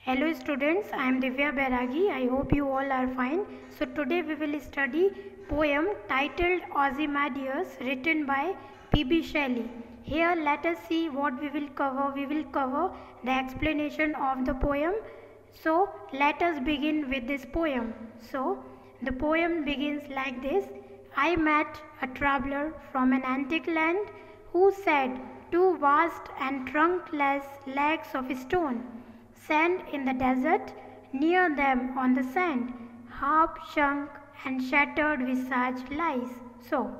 Hello students, I am Divya Bairagi. I hope you all are fine. So today we will study poem titled Ozymandias written by P.B. Shelley. Here let us see what we will cover. We will cover the explanation of the poem. So let us begin with this poem. So the poem begins like this. I met a traveller from an antique land who said two vast and trunkless legs of stone sand in the desert, near them on the sand, half sunk and shattered visage lies. So,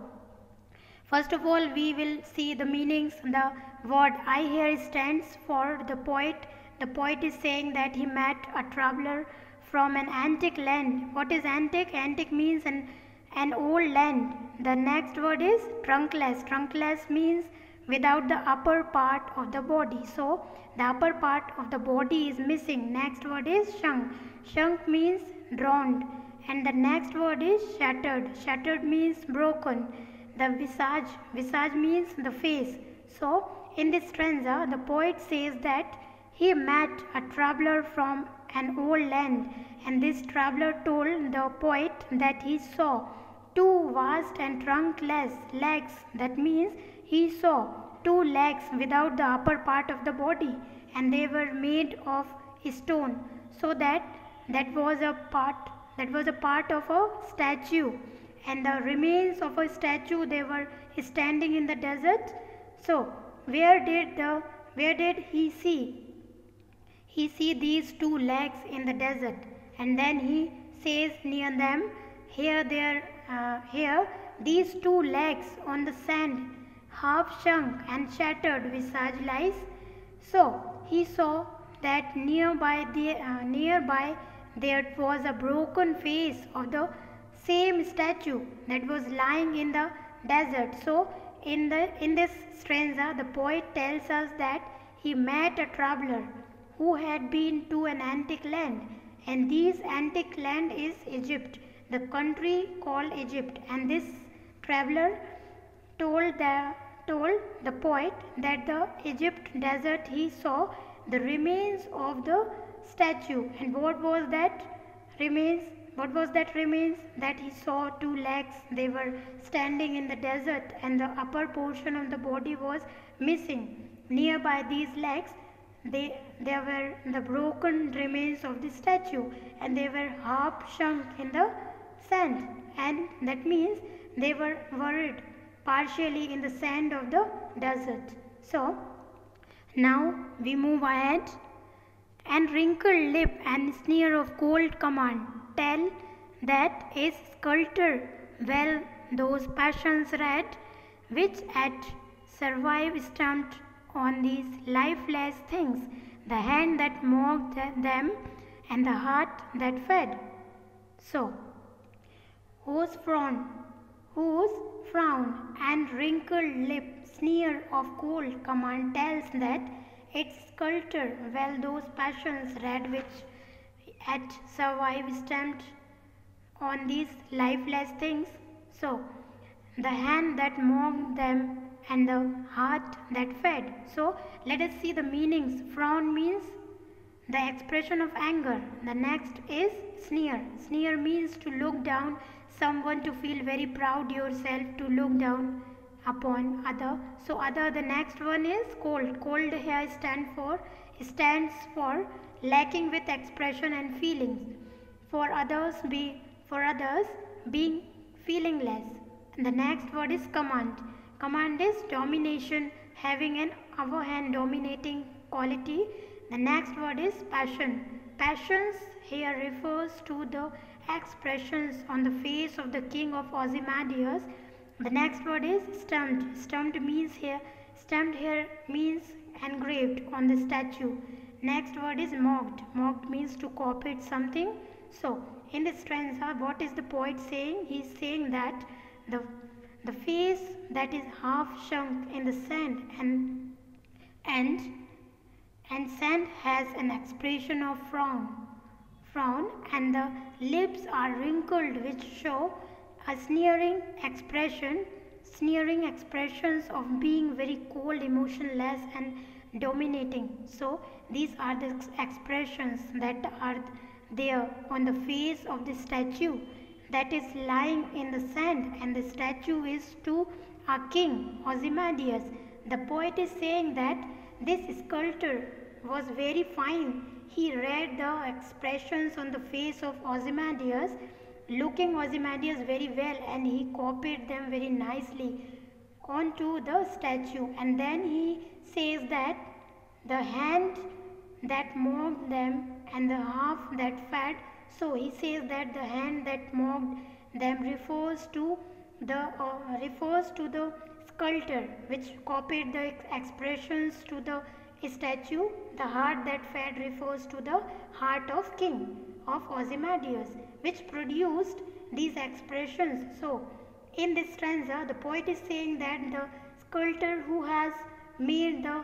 first of all, we will see the meanings. The word I here stands for the poet. The poet is saying that he met a traveler from an antique land. What is antique? Antique means an old land. The next word is trunkless. Trunkless means without the upper part of the body. So, the upper part of the body is missing. Next word is shunk. Shunk means drowned. And the next word is shattered. Shattered means broken. The visage means the face. So, in this stanza, the poet says that he met a traveler from an old land, and this traveler told the poet that he saw two vast and trunkless legs. That means he saw two legs without the upper part of the body, and they were made of stone. So that was a part of a statue, and the remains of a statue, they were standing in the desert. So where did he see? He see these two legs in the desert, and then he says near them, here these two legs on the sand, half sunk and shattered visage lies. So he saw that nearby there was a broken face of the same statue that was lying in the desert. So in this stanza, the poet tells us that he met a traveler who had been to an antique land, and this antique land is Egypt, the country called Egypt. And this traveler told the poet that the Egypt desert he saw the remains of the statue. And what was that remains? That he saw two legs, they were standing in the desert, and the upper portion of the body was missing. Nearby these legs, there were the broken remains of the statue, and they were half sunk in the sand, and that means they were buried partially in the sand of the desert. So now we move ahead. And wrinkled lip and sneer of cold command tell that is sculptor well those passions read, which at survive stamped on these lifeless things, the hand that mocked them and the heart that fed. So, whose frown and wrinkled lip sneer of cold command tells that its sculptor well those passions read, which at survive stamped on these lifeless things. So the hand that mocked them and the heart that fed. So let us see the meanings. Frown means the expression of anger. The next is sneer. Sneer means to look down someone, to feel very proud yourself, to look down upon other. So the next one is cold. Cold here stands for lacking with expression and feelings. For others being feelingless. And the next word is command. Command is domination, having an upper hand, dominating quality. The next word is passion. Passions here refers to the expressions on the face of the king of Ozymandias. The next word is stamped. Stamped here means engraved on the statue. Next word is mocked. Mocked means to copy something. So in this stanza, what is the poet saying? He is saying that the face that is half sunk in the sand and sand has an expression of frown, and the lips are wrinkled, which show a sneering expressions of being very cold, emotionless, and dominating. So these are the expressions that are there on the face of the statue that is lying in the sand, and the statue is to a king, Ozymandias. The poet is saying that this sculptor was very fine. He read the expressions on the face of Ozymandias, looking Ozymandias very well, and he copied them very nicely onto the statue. And then he says that the hand that mocked them and the half that fed. So he says that the hand that mocked them refers to the sculptor which copied the expressions to the statue. The heart that fed refers to the heart of king of Ozymandias, which produced these expressions. So in this stanza, the poet is saying that the sculptor who has made the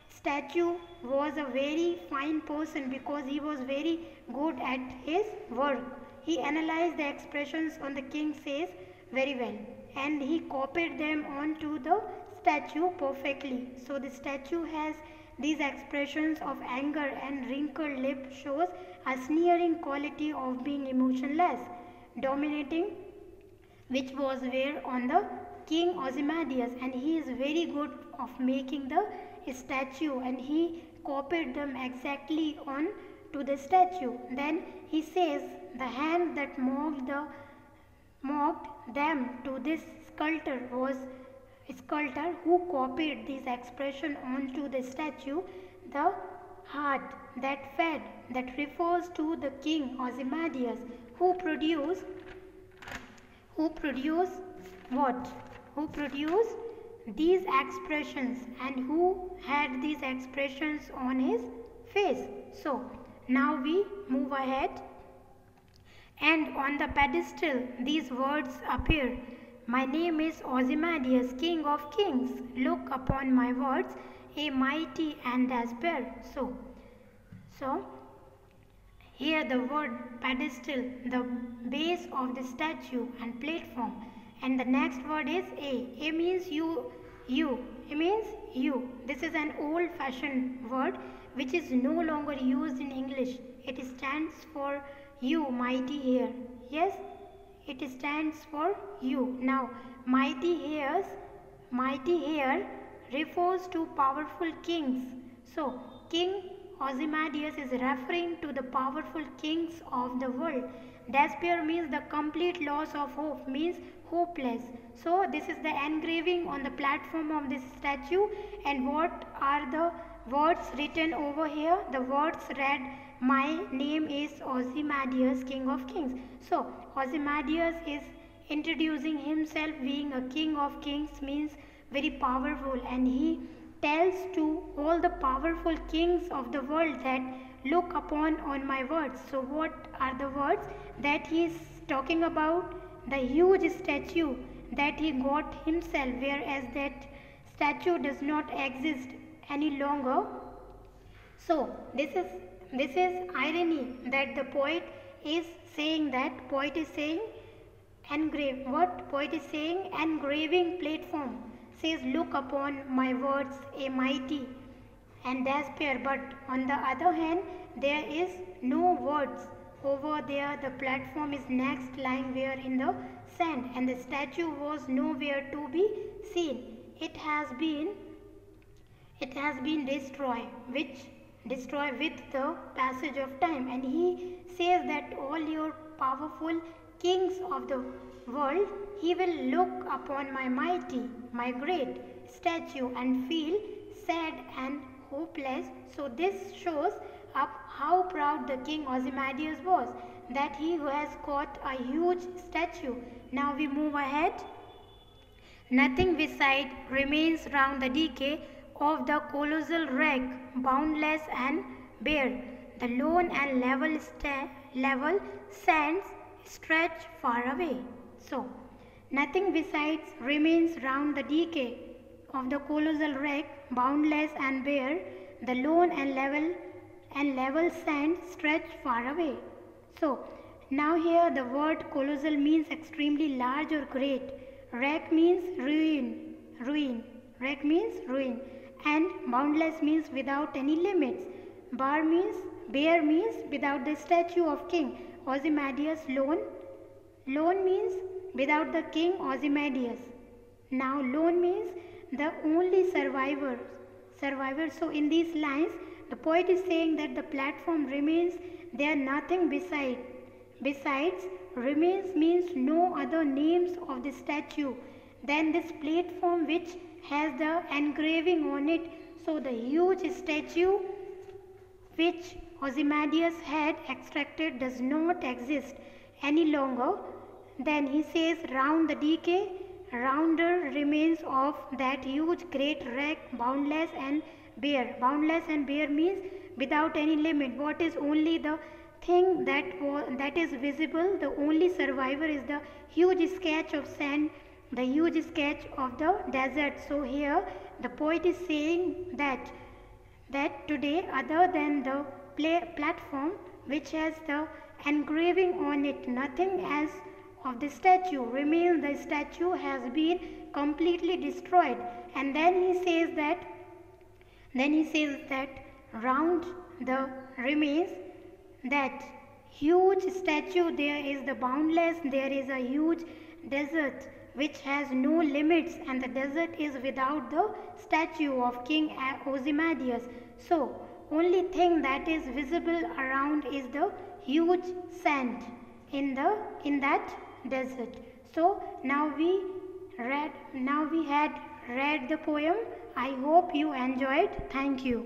statue was a very fine person because he was very good at his work. He analyzed the expressions on the king's face very well, and he copied them onto the statue perfectly. So the statue has these expressions of anger, and wrinkled lip shows a sneering quality of being emotionless, dominating, which was there on the king Ozymandias, and he is very good of making the statue, and he copied them exactly on to the statue. Then he says the hand that mocked them to this sculptor was a sculptor who copied this expression onto the statue. The heart that fed, that refers to the king Ozymandias, who produced what? Who produced these expressions, and who had these expressions on his face. So now we move ahead, and on the pedestal these words appear: my name is Ozymandias, king of kings. Look upon my words, a mighty and despair. So here the word pedestal, the base of the statue, and platform, and the next word is a. A means you. A means you. This is an old fashioned word which is no longer used in English. It stands for you, mighty here. Yes, it stands for you. Now mighty here refers to powerful kings. So King Ozymandias is referring to the powerful kings of the world. Despair means the complete loss of hope, means hopeless. So this is the engraving on the platform of this statue. And what are the words written over here? The words read, my name is Ozymandias, king of kings. So Ozymandias is introducing himself being a king of kings, means very powerful, and he tells to all the powerful kings of the world that look upon on my words. So what are the words that he is talking about? The huge statue that he got himself, whereas that statue does not exist any longer. So this is irony that the poet is saying engrave. What poet is saying? Engraving platform says look upon my words, a mighty and despair, but on the other hand there is no words over there. The platform is next lying where in the sand, and the statue was nowhere to be seen. It has been destroyed with the passage of time. And he says that all your powerful kings of the world, he will look upon my mighty, my great statue and feel sad and hopeless. So this shows up how proud the king Ozymandias was, that he has got a huge statue. Now we move ahead. Nothing beside remains round the decay of the colossal wreck, boundless and bare. The lone and level sands stretch far away. So, nothing besides remains round the decay of the colossal wreck, boundless and bare. The lone and level sands stretch far away. So, now here the word colossal means extremely large or great. Wreck means ruin. Wreck means ruin. and boundless means without any limits. Bare means without the statue of King Ozymandias. Lone means without the king Ozymandias. Now lone means the only survivor. So in these lines, the poet is saying that the platform remains there, nothing beside. Besides, remains means no other names of the statue than this platform which has the engraving on it. So the huge statue which Ozymandias had extracted does not exist any longer. Then he says, round the decay, rounder remains of that huge great wreck, boundless and bare. Boundless and bare means without any limit. What is only the thing that is visible? The only survivor is the huge sketch of sand, the huge sketch of the desert. So here the poet is saying that today, other than the platform which has the engraving on it, nothing as of the statue remains. The statue has been completely destroyed. And then he says that round the remains, that huge statue, there is the boundless, there is a huge desert which has no limits, and the desert is without the statue of King Ozymandias. So only thing that is visible around is the huge sand in that desert. So now we had read the poem. I hope you enjoyed. Thank you.